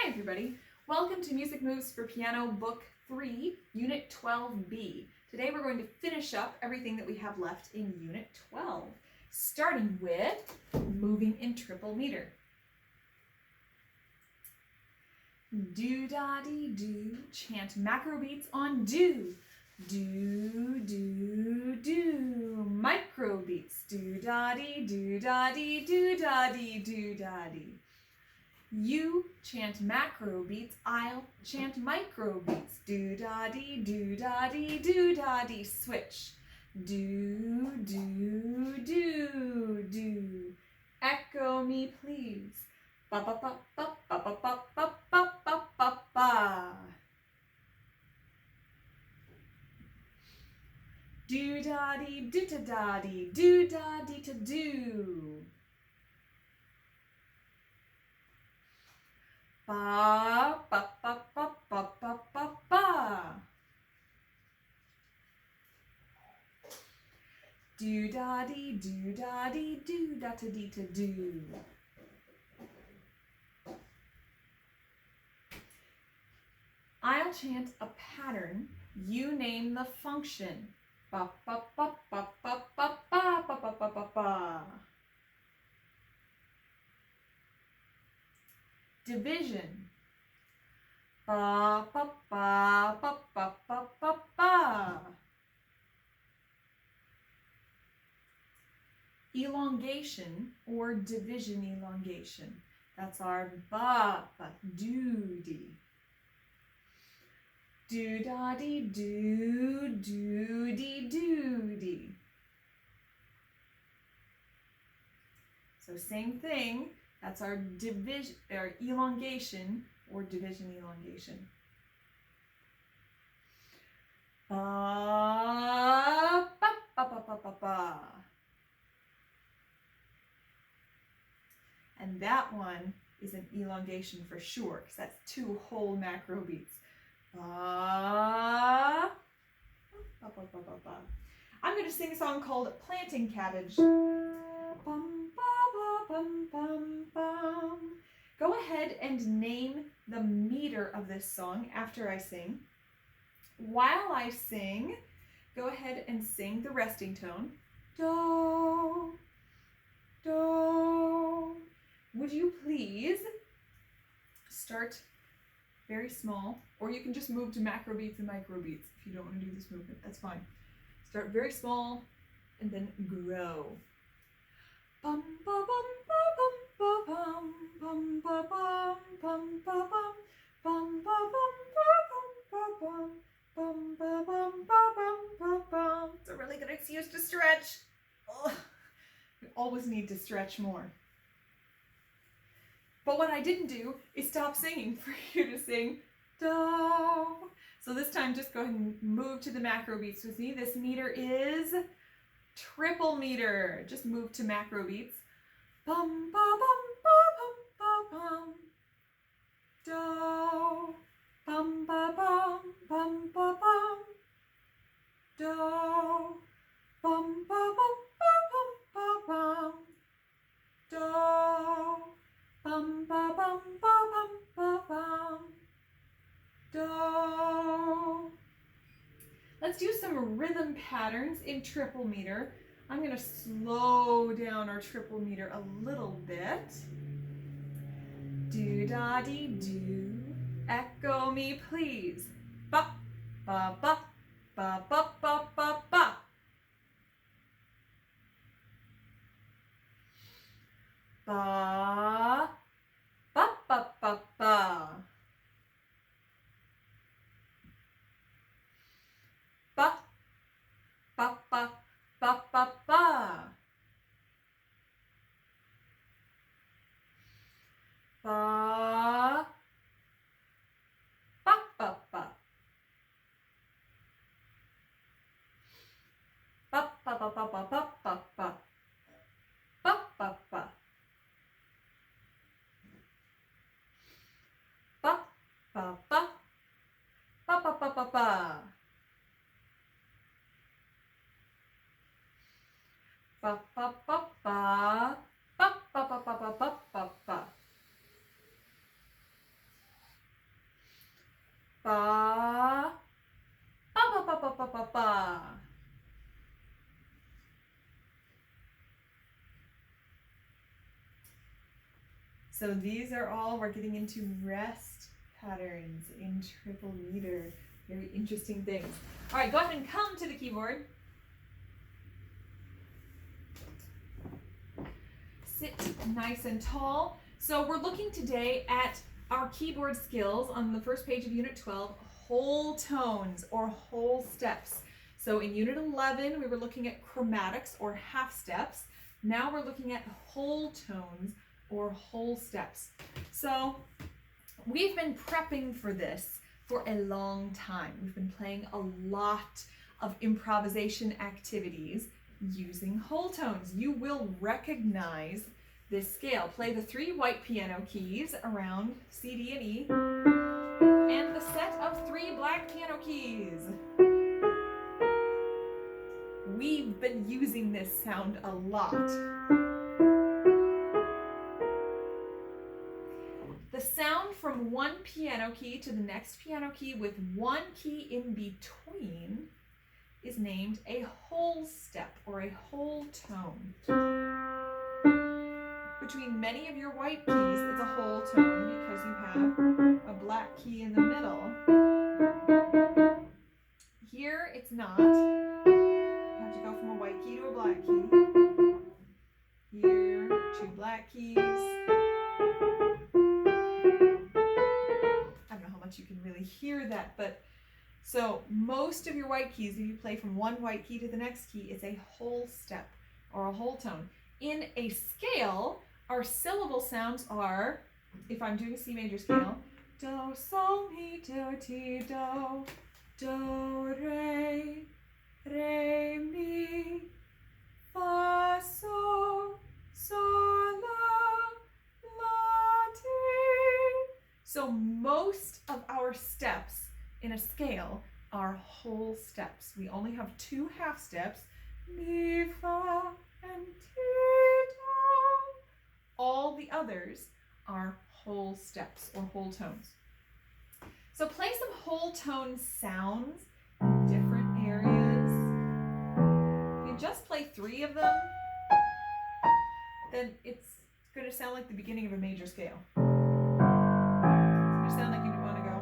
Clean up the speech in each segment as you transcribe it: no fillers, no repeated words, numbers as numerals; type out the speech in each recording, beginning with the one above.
Hi everybody, welcome to Music Moves for Piano Book 3, Unit 12B. Today we're going to finish up everything that we have left in Unit 12, starting with moving in triple meter. Do-da-dee-do, chant macro beats on do. Do, do, do, micro beats. Do-da-dee, do-da-dee, do-da-dee, do-da-dee. You chant macro beats, I'll chant micro beats. Do-da-dee, do-da-dee, do-da-dee, switch. Do, do, do, do. Echo me please. Ba-ba-ba-ba-ba-ba-ba-ba-ba-ba-ba. Do-da-dee, do-da-da-dee, do-da-dee-to-do. Ba, ba, ba, ba, ba, ba, ba, ba. Do-da-dee, do-da-dee, do-da-ta-dee-to-do. I'll chant a pattern, you name the function. Ba, ba, ba, ba, ba, ba, ba, ba, ba, ba, ba, ba. Division. Ba, ba, ba, ba, ba, ba, ba, ba. Elongation or division elongation. That's our ba, ba, do-dee. Do-da-dee, do, do-dee, do-dee. So same thing, that's our division or elongation or division elongation. Ba, ba, ba, ba, ba, ba, ba. And that one is an elongation for sure, because that's two whole macro beats. Ba, ba, ba, ba, ba, ba. I'm going to sing a song called Planting Cabbage. Bum, ba, ba, bum, bum, bum. Go ahead and name the meter of this song after I sing. While I sing, go ahead and sing the resting tone. Do, do. Would you please start very small, or you can just move to macro beats and micro beats if you don't want to do this movement, that's fine. Start very small and then grow. Bum ba bum ba bum ba bum bum ba bum bum ba bum bum ba bum ba bum ba bum bum ba bum ba bum ba bum. It's a really good excuse to stretch. Ugh. We always need to stretch more. But what I didn't do is stop singing for you to sing do. So this time just go ahead and move to the macro beats with me. This meter is triple meter. Just move to macro beats. Bum ba bum ba bum ba bum. Do. Bum ba bum bum ba bum. Do. Bum ba bum ba bum ba bum. Do. Bum ba bum ba bum ba bum. Do. Let's do some rhythm patterns in triple meter. I'm going to slow down our triple meter a little bit. Do-da-dee-do, echo me please. Ba, ba, ba, ba, ba, ba, ba, ba. Ba, ba, ba, ba, ba. Ba, ba, ba, ba, ba, ba. Ba, ba, ba, ba. Ba, ba, ba, ba, ba, ba, ba, ba. Ba, ba, ba. Ba, ba, ba. Ba, ba, ba, ba, ba. Ba, ba, ba, ba. Ba, ba, ba, ba, ba, ba, ba, ba. ba, ba ba ba ba ba ba ba. So these are all, we're getting into rest patterns in triple meter. Very interesting things. All right, go ahead and come to the keyboard. Sit nice and tall. So we're looking today at our keyboard skills on the first page of Unit 12, whole tones or whole steps. So in Unit 11, we were looking at chromatics or half steps. Now we're looking at whole tones or whole steps. So we've been prepping for this for a long time. We've been playing a lot of improvisation activities using whole tones. You will recognize this scale. Play the 3 white piano keys around C, D, and E, and the set of 3 black piano keys. We've been using this sound a lot. The sound from one piano key to the next piano key with one key in between is named a whole step or a whole tone. Between many of your white keys, it's a whole tone because you have a black key in the middle. Here, it's not. You have to go from a white key to a black key. Here, 2 black keys. I don't know how much you can really hear that, but so most of your white keys, if you play from one white key to the next key, it's a whole step or a whole tone. In a scale, our syllable sounds are, if I'm doing a C major scale, do, sol, mi, do, ti, do, re, mi, fa, sol, la, ti. So most of our steps in a scale are whole steps. We only have 2 half steps, mi, fa, and ti, do. All the others are whole steps or whole tones. So play some whole tone sounds in different areas. If you just play 3 of them, then it's going to sound like the beginning of a major scale. It's going to sound like you want to go.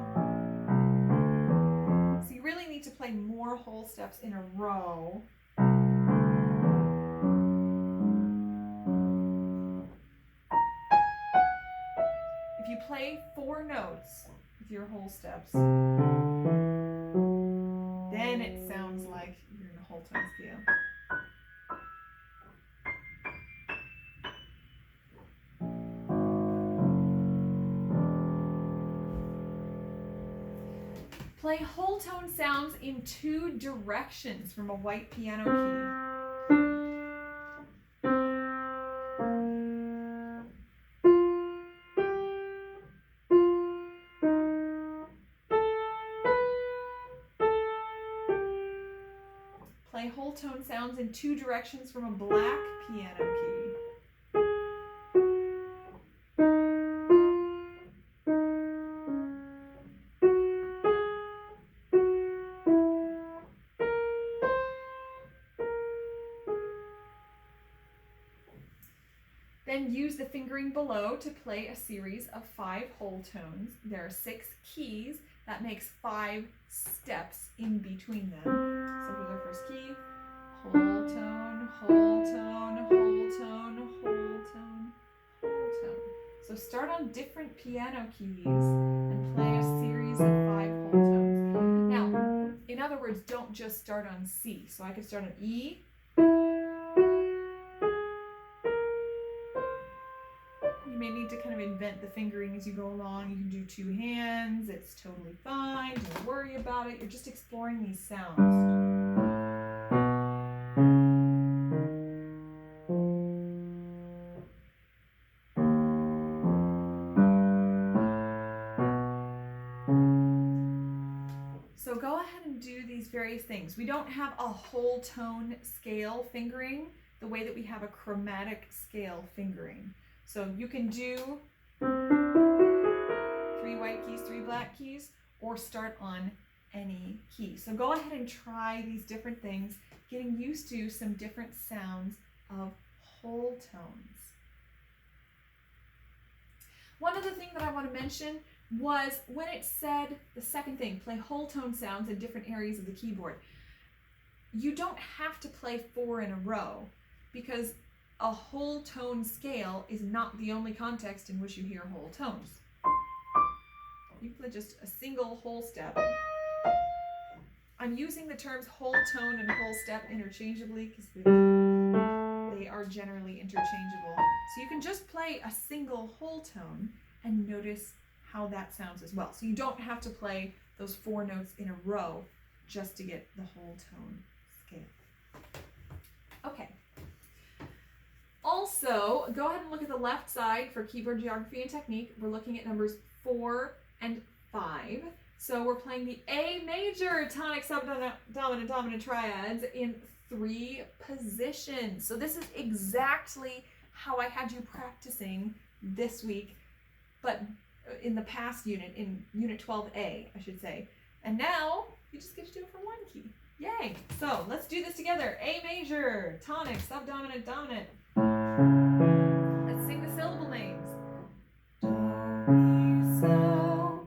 So you really need to play more whole steps in a row. If you play 4 notes with your whole steps, then it sounds like you're in a whole tone scale. Play whole tone sounds in 2 directions from a white piano key. Play whole tone sounds in 2 directions from a black piano key. Then use the fingering below to play a series of 5 whole tones. There are 6 keys. That makes 5 steps in between them. So here's our first key. Whole tone, whole tone, whole tone, whole tone, whole tone. So start on different piano keys and play a series of 5 whole tones. Now, in other words, don't just start on C. So I could start on E. You may need to kind of invent the fingering as you go along. You can do 2 hands. It's totally fine. Don't worry about it. You're just exploring these sounds. So go ahead and do these various things. We don't have a whole tone scale fingering the way that we have a chromatic scale fingering. So you can do 3 white keys, 3 black keys, or or start on any key. So go ahead and try these different things, getting used to some different sounds of whole tones. One other thing that I want to mention was when it said the second thing, play whole tone sounds in different areas of the keyboard. You don't have to play 4 in a row, because a whole tone scale is not the only context in which you hear whole tones. You play just a single whole step. I'm using the terms whole tone and whole step interchangeably because they are generally interchangeable. So you can just play a single whole tone and notice how that sounds as well. So you don't have to play those 4 notes in a row just to get the whole tone scale. Okay. Also, go ahead and look at the left side for keyboard geography and technique. We're looking at numbers 4 and 5. So we're playing the A major tonic, subdominant, dominant triads in 3 positions. So this is exactly how I had you practicing this week, but in the past unit, in unit 12A, I should say. And now you just get to do it for 1 key. Yay! So let's do this together. A major, tonic, subdominant, dominant. Let's sing the syllable names. Do, mi, so,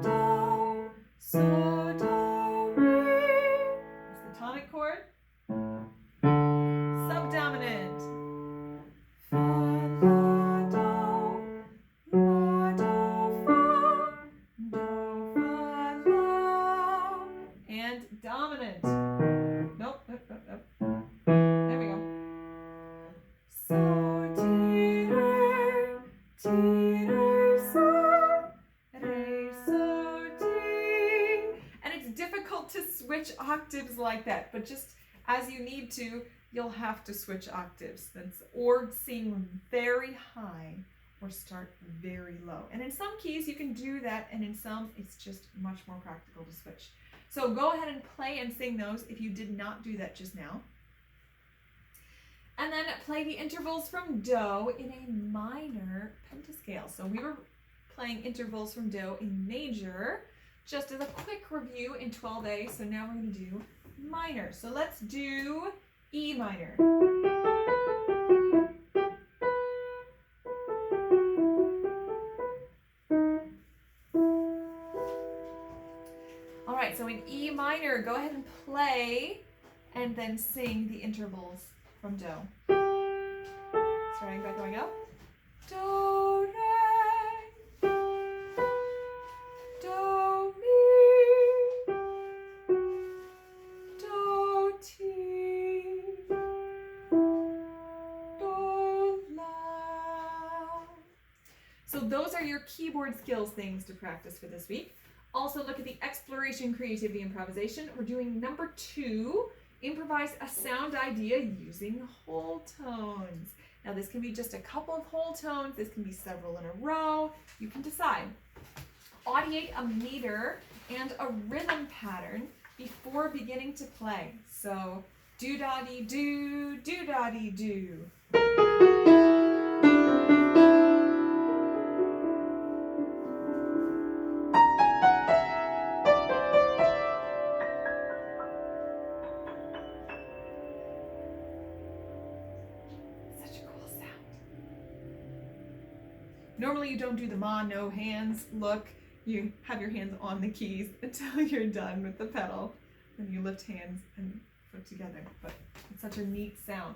do, so, do, mi. That's the tonic chord. Subdominant. Fa, la, do, fa. Do, fa, la. And dominant. Nope. There we go. So, ti, re, so, re, so, ti. And it's difficult to switch octaves like that, but just as you need to, you'll have to switch octaves. That's or sing very high or start very low. And in some keys you can do that, and in some it's just much more practical to switch. So go ahead and play and sing those if you did not do that just now. And then play the intervals from Do in a minor pentascale. So we were playing intervals from Do in major, just as a quick review in 12A. So now we're going to do minor. So let's do E minor. All right, so in E minor, go ahead and play and then sing the intervals from Do. Starting by going up. Do, re, do, mi, do, ti, do, la. So those are your keyboard skills things to practice for this week. Also look at the exploration, creativity, improvisation. We're doing number 2. Improvise a sound idea using whole tones. Now this can be just a couple of whole tones, this can be several in a row, you can decide. Audiate a meter and a rhythm pattern before beginning to play. So do-da-dee-do, do-da-dee-do. Normally you don't do the ma, no hands look. You have your hands on the keys until you're done with the pedal. Then you lift hands and put together. But it's such a neat sound.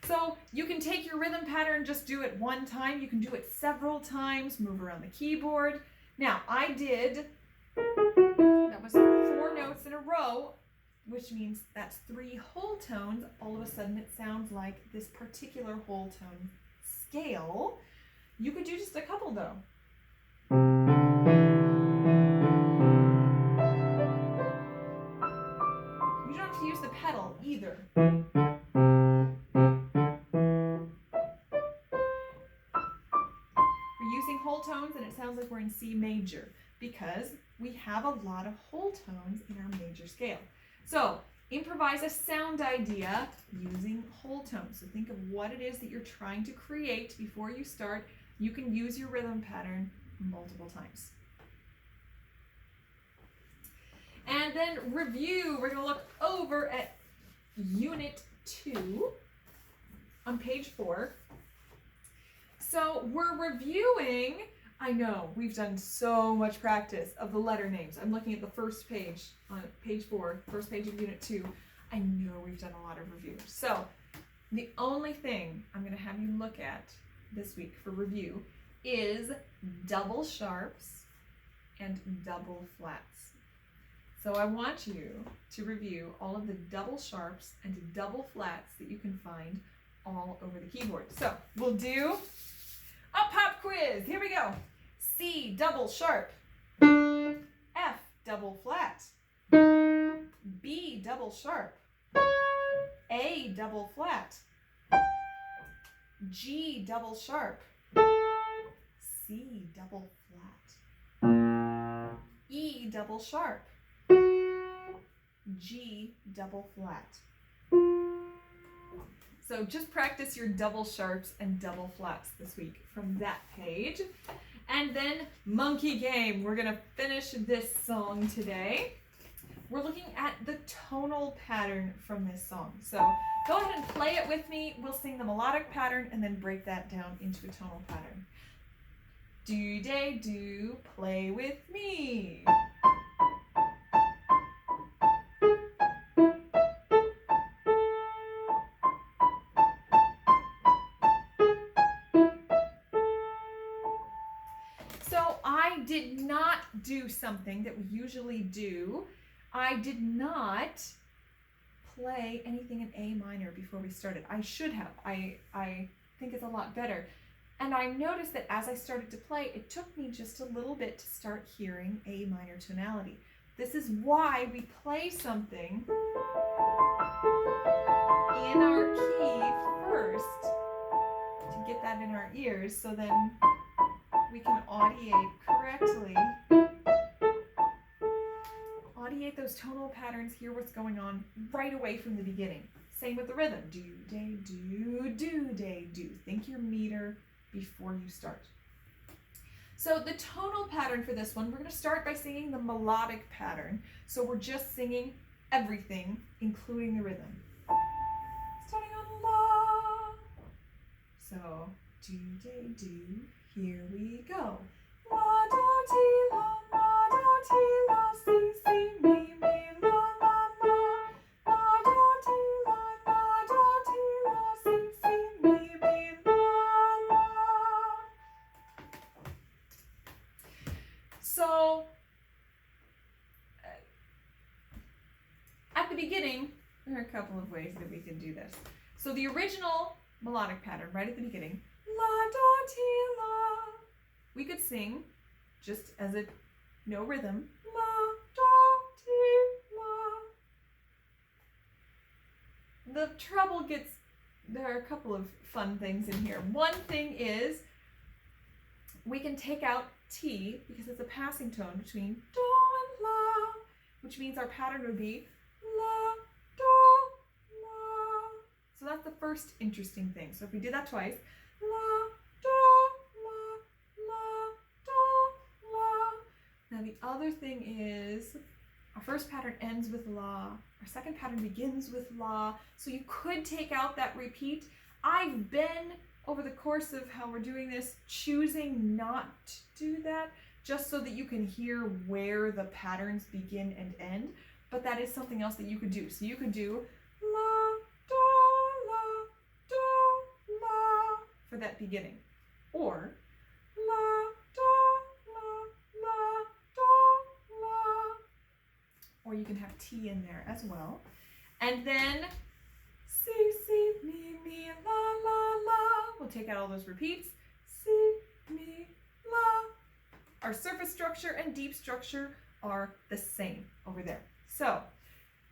So you can take your rhythm pattern, just do it 1 time. You can do it several times, move around the keyboard. Now I did, that was 4 notes in a row, which means that's 3 whole tones. All of a sudden it sounds like this particular whole tone scale. You could do just a couple though. You don't have to use the pedal either. We're using whole tones and it sounds like we're in C major because we have a lot of whole tones in our major scale. So improvise a sound idea using whole tones. So think of what it is that you're trying to create before you start. You can use your rhythm pattern multiple times. And then review, we're going to look over at Unit 2 on page 4. So we're reviewing, I know, we've done so much practice of the letter names. I'm looking at the first page, on page 4, first page of Unit 2. I know we've done a lot of review. So the only thing I'm going to have you look at this week for review is double sharps and double flats. So I want you to review all of the double sharps and double flats that you can find all over the keyboard. So we'll do a pop quiz. Here we go. C double sharp, F double flat, B double sharp, A double flat, G double sharp, C double flat, E double sharp, G double flat. So just practice your double sharps and double flats this week from that page. And then monkey game. We're gonna finish this song today. We're looking at the tonal pattern from this song. So go ahead and play it with me. We'll sing the melodic pattern and then break that down into a tonal pattern. Do, day, do, play with me. So I did not do something that we usually do. I did not play anything in A minor before we started. I should have. I think it's a lot better. And I noticed that as I started to play, it took me just a little bit to start hearing A minor tonality. This is why we play something in our key first to get that in our ears, so then we can audiate correctly. Audiate those tonal patterns, hear what's going on right away from the beginning. Same with the rhythm. Do, day, do, day, do. Think your meter before you start. So the tonal pattern for this one, we're going to start by singing the melodic pattern. So we're just singing everything, including the rhythm. Starting on la. So do, day, do. Here we go. La, do, ti, la, do, ti, la, si, si, mi, mi, la, la, la. La, do, ti, la, do, ti, la, si, si, mi, mi, la, la. So, at the beginning, there are a couple of ways that we can do this. So the original melodic pattern, right at the beginning, la, do, ti, la. We could sing just as a no rhythm, la, do, ti, la. The trouble gets, there are a couple of fun things in here. One thing is we can take out T because it's a passing tone between do and la, which means our pattern would be la, do, la. So that's the first interesting thing. So if we did that twice, la, do, la, la, do, la. Now the other thing is our first pattern ends with la, our second pattern begins with la, so you could take out that repeat. I've been, over the course of how we're doing this, choosing not to do that, just so that you can hear where the patterns begin and end, but that is something else that you could do. So you could do la, do, la for that beginning, or la, do, la, do, la, or you can have T in there as well, and then si, si, mi, mi, la, la, la. We'll take out all those repeats. Si, mi, la. Our surface structure and deep structure are the same over there. So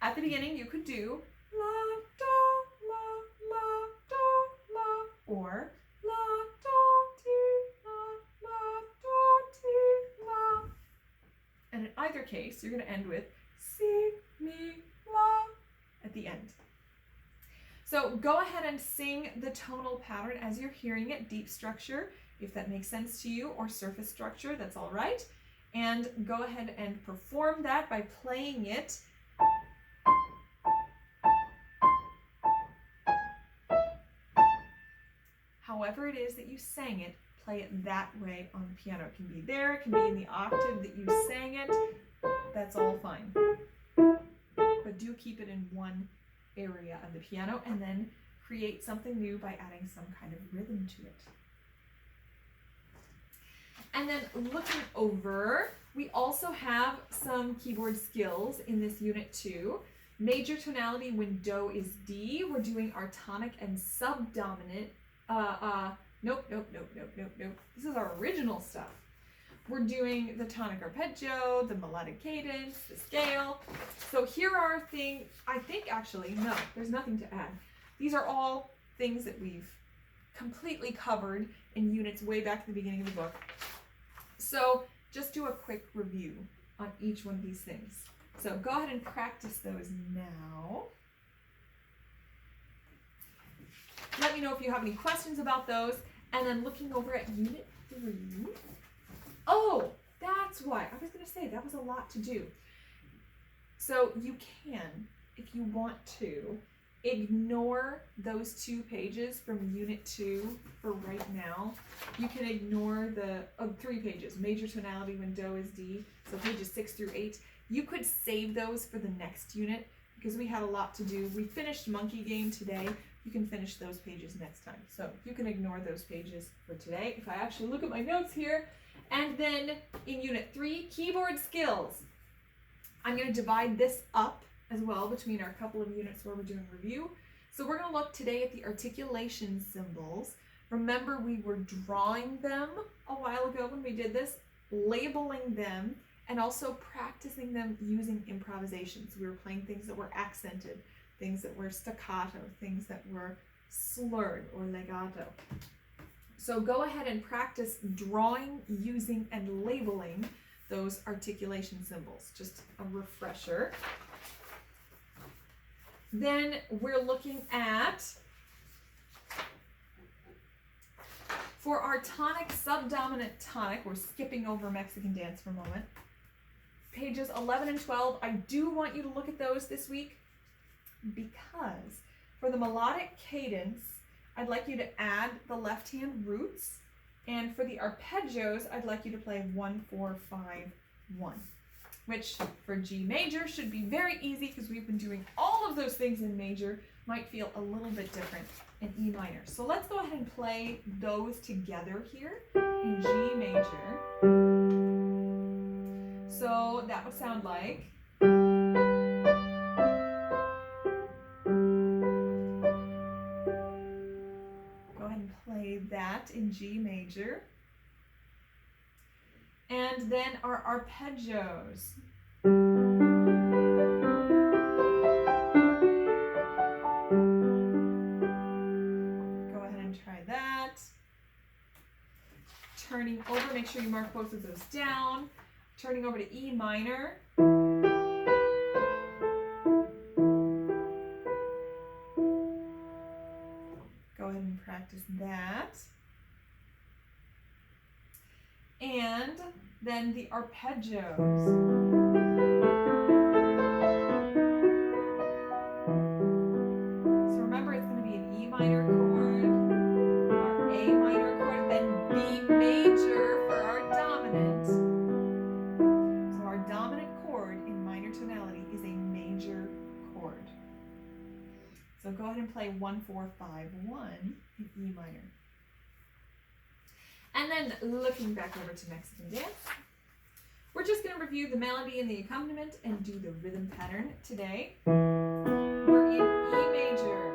at the beginning you could do la, do, la, do, la, or la, do, ti, la, do, ti, la. And in either case, you're going to end with si, mi, la at the end. So go ahead and sing the tonal pattern as you're hearing it, deep structure, if that makes sense to you, or surface structure, that's all right. And go ahead and perform that by playing it however it is that you sang it. Play it that way on the piano. It can be there, it can be in the octave that you sang it. That's all fine. But do keep it in one area of the piano and then create something new by adding some kind of rhythm to it. And then looking over, we also have some keyboard skills in this unit 2. Major tonality when Do is D. We're doing our tonic and subdominant. Nope. This is our original stuff. We're doing the tonic arpeggio, the melodic cadence, the scale. So here are things, I think actually, no, there's nothing to add. These are all things that we've completely covered in units way back at the beginning of the book. So just do a quick review on each one of these things. So go ahead and practice those now. Let me know if you have any questions about those. And then looking over at unit 3. Oh, that's why. I was going to say that was a lot to do. So you can, if you want to, ignore those 2 pages from unit 2 for right now. You can ignore the 3 pages, major tonality when Do is D, so pages 6 through 8. You could save those for the next unit because we had a lot to do. We finished Monkey Game today. You can finish those pages next time. So you can ignore those pages for today. If I actually look at my notes here. And then in unit 3, keyboard skills. I'm going to divide this up as well between our couple of units where we're doing review. So we're going to look today at the articulation symbols. Remember, we were drawing them a while ago when we did this, labeling them, and also practicing them using improvisations. We were playing things that were accented, things that were staccato, things that were slurred or legato. So go ahead and practice drawing, using, and labeling those articulation symbols. Just a refresher. Then we're looking at, for our tonic, subdominant tonic, we're skipping over Mexican dance for a moment. Pages 11 and 12, I do want you to look at those this week because for the melodic cadence, I'd like you to add the left hand roots, and for the arpeggios, I'd like you to play 1, 4, 5, 1, which for G major should be very easy because we've been doing all of those things in major. Might feel a little bit different in E minor. So let's go ahead and play those together here in G major. So that would sound like. That in G major. And then our arpeggios. Go ahead and try that. Turning over, make sure you mark both of those down. Turning over to E minor. Practice that. And then the arpeggios. So remember, it's going to be an E minor chord, our A minor chord, then B major for our dominant. So our dominant chord in minor tonality is a major chord. So go ahead and play 1, 4, 5, 1 in E minor. And then looking back over to Mexican dance, we're just going to review the melody and the accompaniment and do the rhythm pattern today. We're in E major.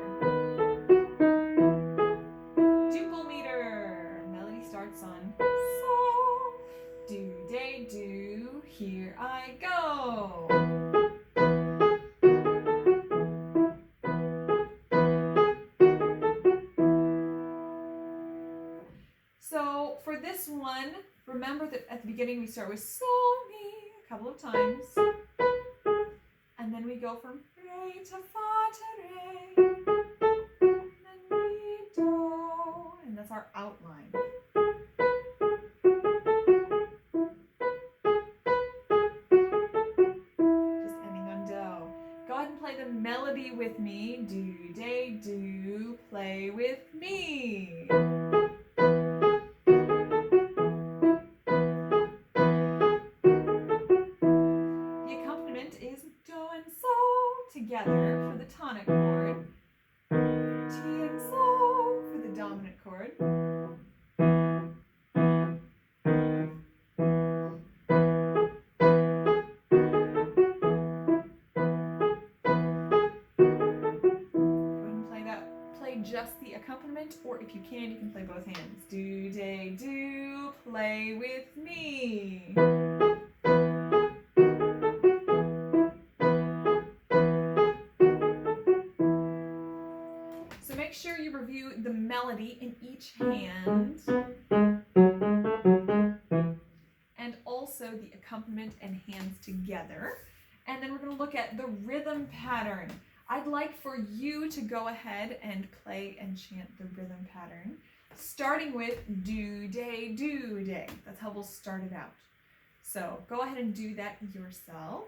Duple meter. Melody starts on sol, do, de, do, here I go. So for this one, remember that at the beginning we start with sol, mi a couple of times. And then we go from re to fa to re. And then mi, do. And that's our outline. melody with me. Do, day, do, play with me. The accompaniment is do and so together for the tonic chord. T and so for the dominant chord. Just the accompaniment, or if you can play both hands. Do, day, do, play with me. So make sure you review the melody in each hand, and also the accompaniment and hands together. And then we're going to look at the rhythm pattern. I'd like for you to go ahead and play and chant the rhythm pattern, starting with do, day, do, day. That's how we'll start it out. So go ahead and do that yourself.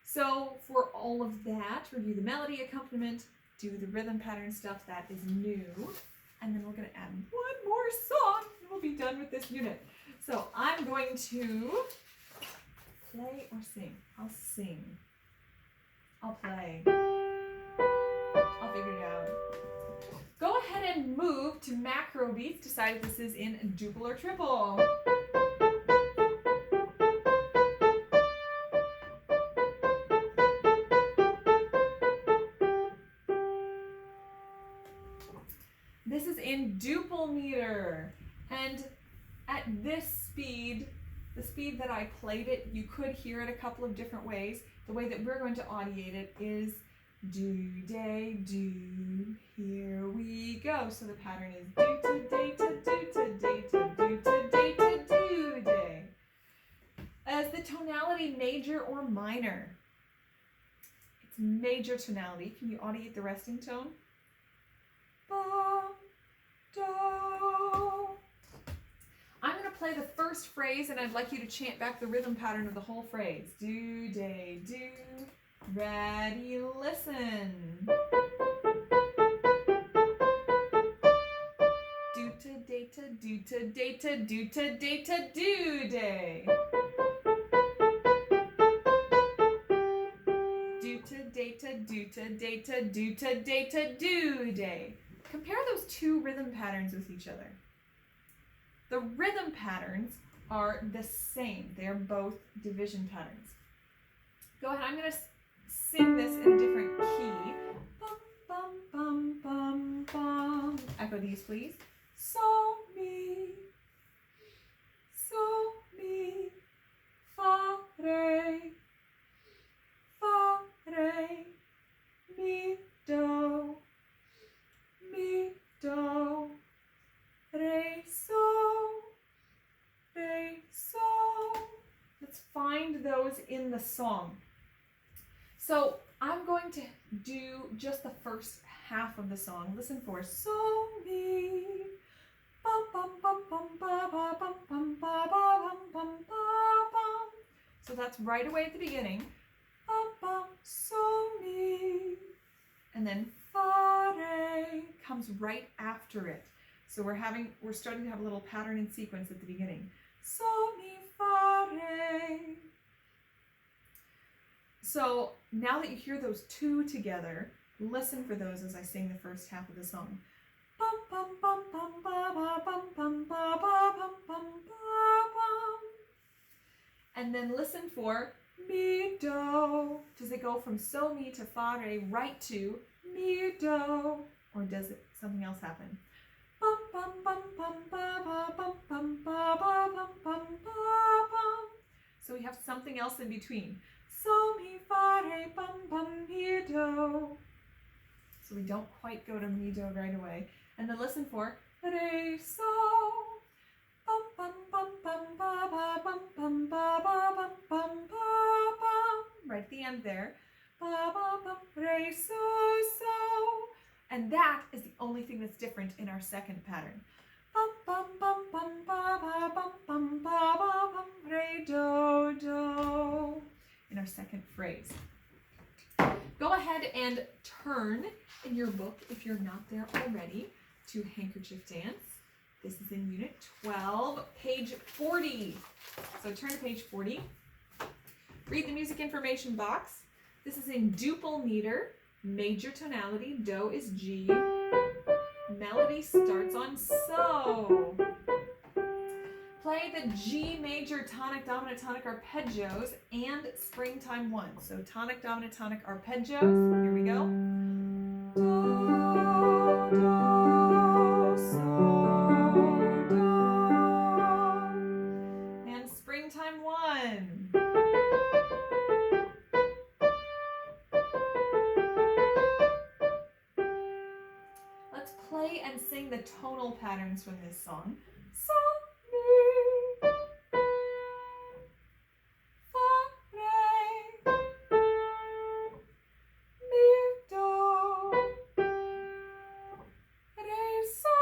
So for all of that, review the melody, accompaniment, do the rhythm pattern stuff that is new, and then we're going to add one more song, and we'll be done with this unit. So I'm going to play or sing? I'll sing. I'll play. I'll figure it out. Go ahead and move to macro beats. Decide if this is in duple or triple. This is in duple meter. And at this speed, the speed that I played it, you could hear it a couple of different ways. The way that we're going to audiate it is do, day, do, here we go. So the pattern is do, to, day, to, do, to, day, to, do, to, day, to, do, day. As the tonality major or minor? It's major tonality. Can you audiate the resting tone? Ba, do. I'm going to play the first phrase, and I'd like you to chant back the rhythm pattern of the whole phrase. Do, day, do, ready, listen. Do, to, day, to, do, to, day, to, do, to, day, to, do, day. Do, to, day, to, do, to, day, to, do, to, day, to, do, day. Compare those two rhythm patterns with each other. The rhythm patterns are the same. They are both division patterns. Go ahead. I'm going to sing this in a different key. Bum, bum, bum, bum, bum. Echo these, please. So, mi, fa, re, mi, do, re, so. Let's find those in the song. So I'm going to do just the first half of the song. Listen for so, mi, bum, bum, bum, bum, ba, ba, bum, bum, ba, ba, bum, bum, ba, bum. So that's right away at the beginning. Bum, bum, so, mi. And then fa, re comes right after it. So we're starting to have a little pattern and sequence at the beginning. So, mi, fa, re. So now that you hear those two together, listen for those as I sing the first half of the song. Bum, bum, bum, bum, ba, ba, bum, bum, ba, ba, bum, bum, ba, bum. And then listen for mi, do. Does it go from so, mi to fa, re right to mi, do? Or does something else happen? Bum, bum, bum, bum, ba, ba, bum, bum, ba, ba, bum, bum, ba, bum. So we have something else in between. So, mi, fa, re, bum, bum, mi, do. So we don't quite go to mi, do right away. And then listen for re, so. Bum, bum, bum, bum, ba, ba, bum, bum, ba, ba, bum, bum, ba, bum. Right at the end there. Ba, ba, bum, re, so, so. And that is the only thing that's different in our second pattern. Bum, bum, bum, bum, ba, ba, bum, bum, ba, ba, bum, re, do, do. In our second phrase. Go ahead and turn in your book, if you're not there already, to Handkerchief Dance. This is in Unit 12, page 40. So turn to page 40. Read the music information box. This is in duple meter, major tonality, do is G. Melody starts on so. Play the G major tonic, dominant, tonic arpeggios and springtime 1. So tonic, dominant, tonic arpeggios. Here we go. Do, do, so, do. And springtime 1. Let's play and sing the tonal patterns from this song. So, mi, fa, re, mi, do, re, so.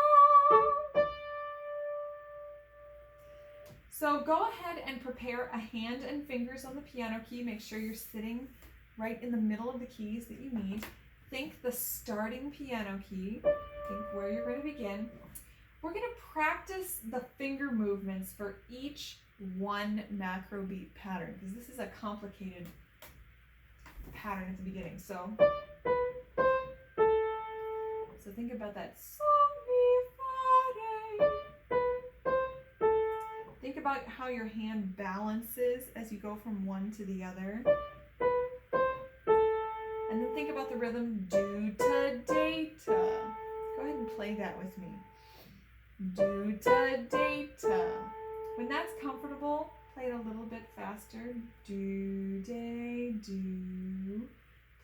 So go ahead and prepare a hand and fingers on the piano key. Make sure you're sitting right in the middle of the keys that you need. Think the starting piano key. Think where you're going to begin. We're going to practice the finger movements for each one macro beat pattern because this is a complicated pattern at the beginning. So think about that. So, mi, fa, re. Think about how your hand balances as you go from one to the other. And then think about the rhythm do ta de ta. Go ahead and play that with me. Do ta de ta. When that's comfortable, play it a little bit faster. Do de do.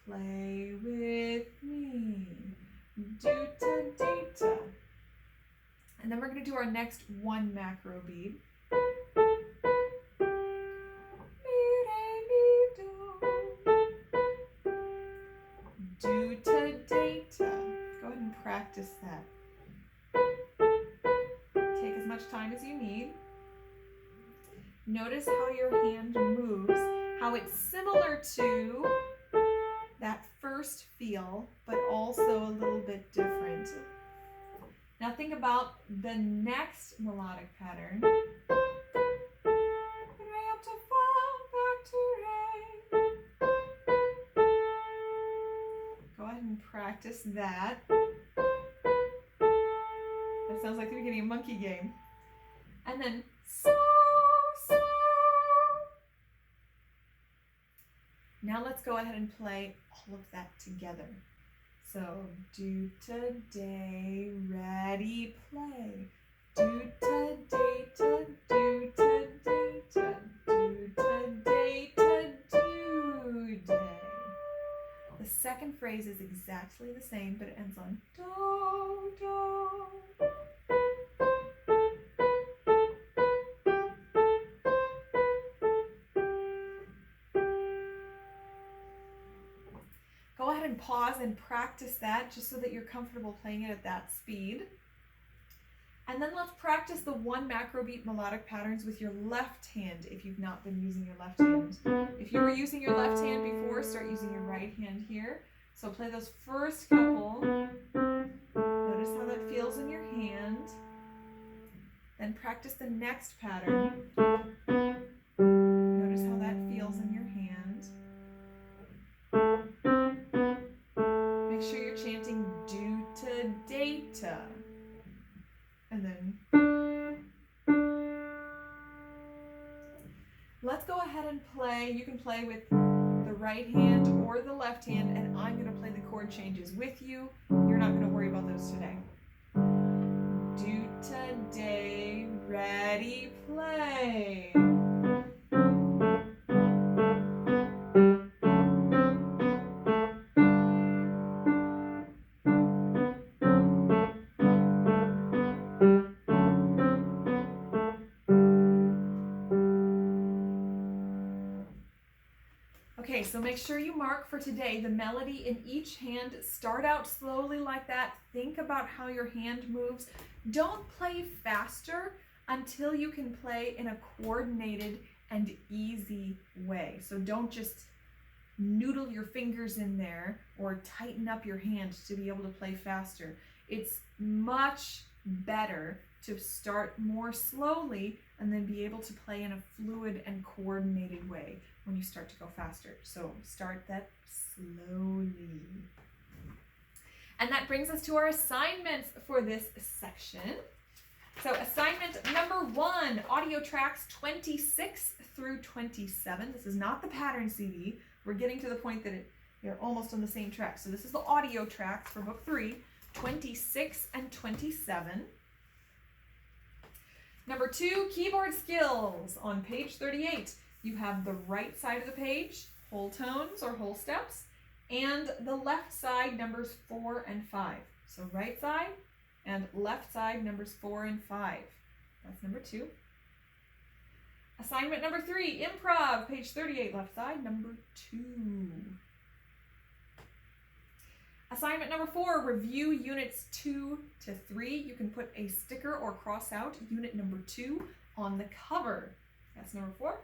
Play with me. Do ta de ta. And then we're going to do our next one macro beat. Do ta de ta. Go ahead and practice that. Take as much time as you need. Notice how your hand moves, how it's similar to that first feel, but also a little bit different. Now think about the next melodic pattern. Re up to fa, back to re. Go ahead and practice that. That sounds like the beginning of Monkey Game. And then so, so. Now let's go ahead and play all of that together. So do ta de, ready, play. Do ta de ta, do ta de ta, do ta de ta, do de. The second phrase is exactly the same, but it ends on do, do. Go ahead and pause and practice that just so that you're comfortable playing it at that speed. And then let's practice the one macro beat melodic patterns with your left hand if you've not been using your left hand. If you were using your left hand before, start using your right hand here. So play those first couple. Notice how that feels in your hand. Then practice the next pattern. Notice how that feels in your hand. Make sure you're chanting do ta de ta. And then let's go ahead and play. You can play with the right hand or the left hand, and I'm going to play the chord changes with you. You're not going to worry about those today. Do ta de, ready, play. Okay, so make sure you mark for today the melody in each hand. Start out slowly like that. Think about how your hand moves. Don't play faster until you can play in a coordinated and easy way. So don't just noodle your fingers in there or tighten up your hand to be able to play faster. It's much better to start more slowly and then be able to play in a fluid and coordinated way when you start to go faster. So start that slowly. And that brings us to our assignments for this section. So assignment number 1, audio tracks 26 through 27. This is not the pattern CD. We're getting to the point that you're almost on the same track. So this is the audio tracks for book 3, 26 and 27. Number 2, keyboard skills. On page 38, you have the right side of the page, whole tones or whole steps, and the left side, numbers 4 and 5. So right side and left side, numbers 4 and 5. That's number 2. Assignment number 3, improv, page 38, left side, number 2. Assignment number 4, review units 2 to 3. You can put a sticker or cross out unit number 2 on the cover. That's number 4.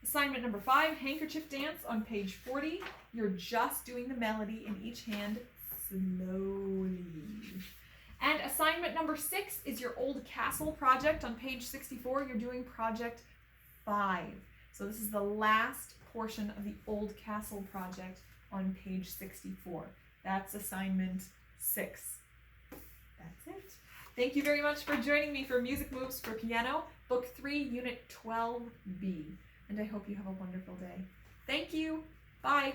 Assignment number 5, handkerchief dance on page 40. You're just doing the melody in each hand slowly. And assignment number 6 is your old castle project on page 64. You're doing project 5. So this is the last portion of the old castle project on page 64. That's assignment 6. That's it. Thank you very much for joining me for Music Moves for Piano, Book 3, Unit 12B. And I hope you have a wonderful day. Thank you. Bye.